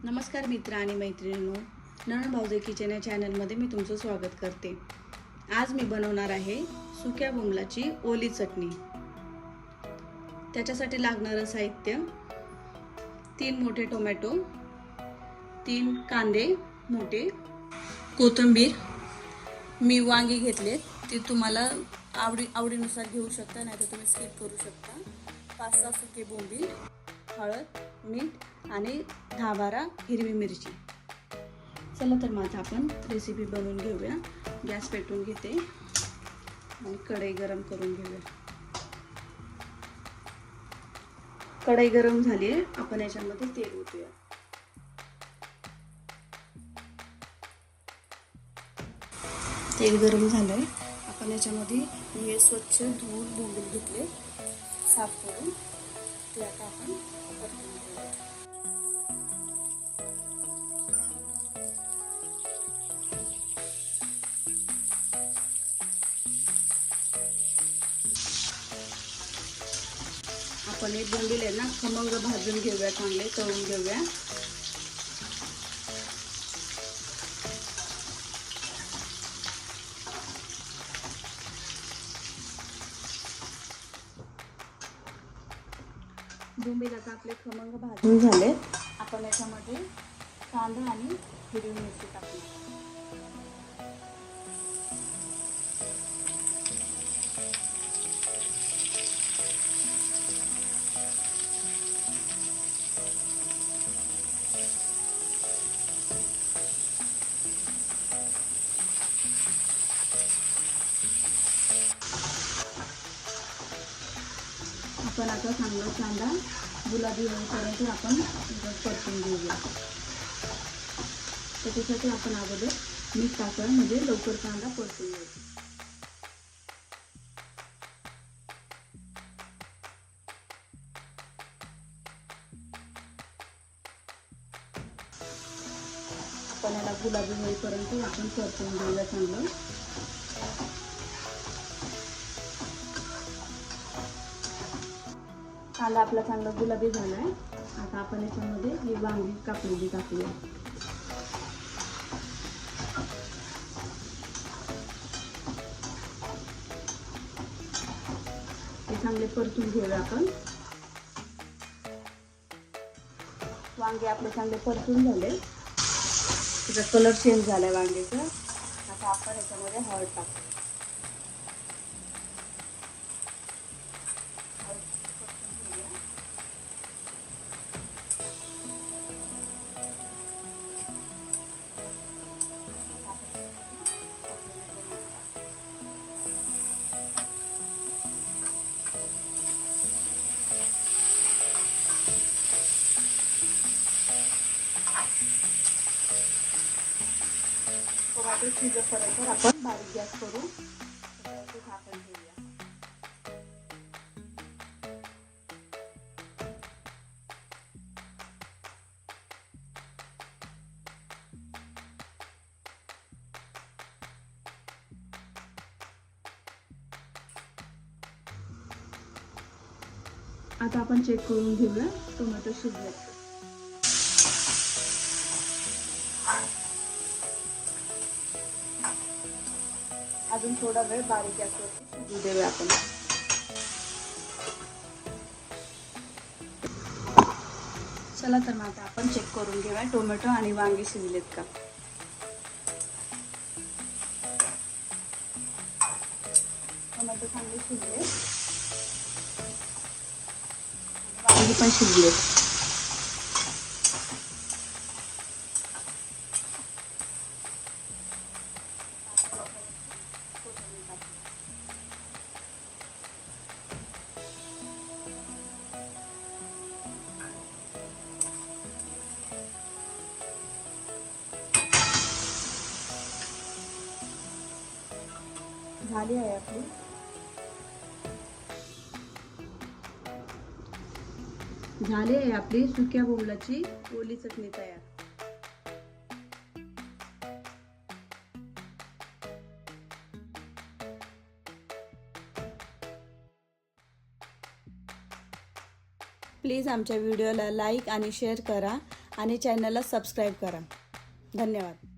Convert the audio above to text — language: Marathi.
नमस्कार मित्र आणि मैत्रिणींनो, नणंद भाऊजे किचन या चॅनलमध्ये मी तुमचं स्वागत करते। आज मी बनवणार आहे सुक्या बोंबलाची ओली चटणी। त्याच्यासाठी लागणारं साहित्य 3 मोठे टोमॅटो, 3 कांदे मोठे, कोथिंबीर, मी वांगी घेतले, ते तुम्हाला आवडीनुसार घेऊ शकता, नाहीतर तुम्ही स्किप करू शकता। 5-6 सुके बोंबील, हळद, मीठ आणि 10-12 हिरवी मिरची। चला तर मग आपण रेसिपी बनवून घेऊया। गॅस पेटवून घेते आणि कढई गरम करून घेऊया। कढई गरम झाली आहे, आपण याच्यामध्ये तेल ओतूया। तेल गरम झालंय, आपण याच्यामध्ये हे स्वच्छ धुवून बोंबील घेतले, साफ करून ते आता आपण परतून घेऊया। आपण हे बोंबील आहे ना खमंग भाजून घेऊया, चांगले तळून घेऊया। बोंबील आता आपले खमंग भाजून झाले, आपण याच्यामध्ये कांदा आणि हिरवी मिरची टाकू। आपण आता चांगला कांदा गुलाबी होईपर्यंत आपण परतून घेऊया। त्याच्यासाठी आपण अगोदर मीठ टाकूया, म्हणजे लवकर कांदा परतून येईल। आपण याला गुलाबी होईपर्यंत आपण परतून घेऊया चांगलं। कांदा आपला चांगला गुलाबी झालाय, आता आपण याच्यामध्ये ही वांगी कापलेली टाकूया। हे चांगले परतून घेऊया आपण। वांगे आपले चांगले परतून झाले, त्याचा कलर चेंज झालाय वांग्याचा। आता आपण याच्यामध्ये हळद टाकू। टोमॅटो शिजेपर्यंत आपण बारीक गॅस करू झाकण ठेवूया। आता आपण चेक करून घेऊया टोमॅटो शिजले। अजून थोडा वेळ बारीक गॅसवरती शिजू देऊया आपण। चला तर मग आता आपण चेक करून घेऊया टोमॅटो आणि वांगी शिजलेत का। टोमॅटो चांगले शिजले, वांगी पण शिजले। झाली आहे आपली सुक्या बोंबलाची ओली चटणी तयार। प्लीज आमच्या व्हिडिओला लाईक आणि शेअर करा आणि चॅनलला सबस्क्राईब करा. धन्यवाद.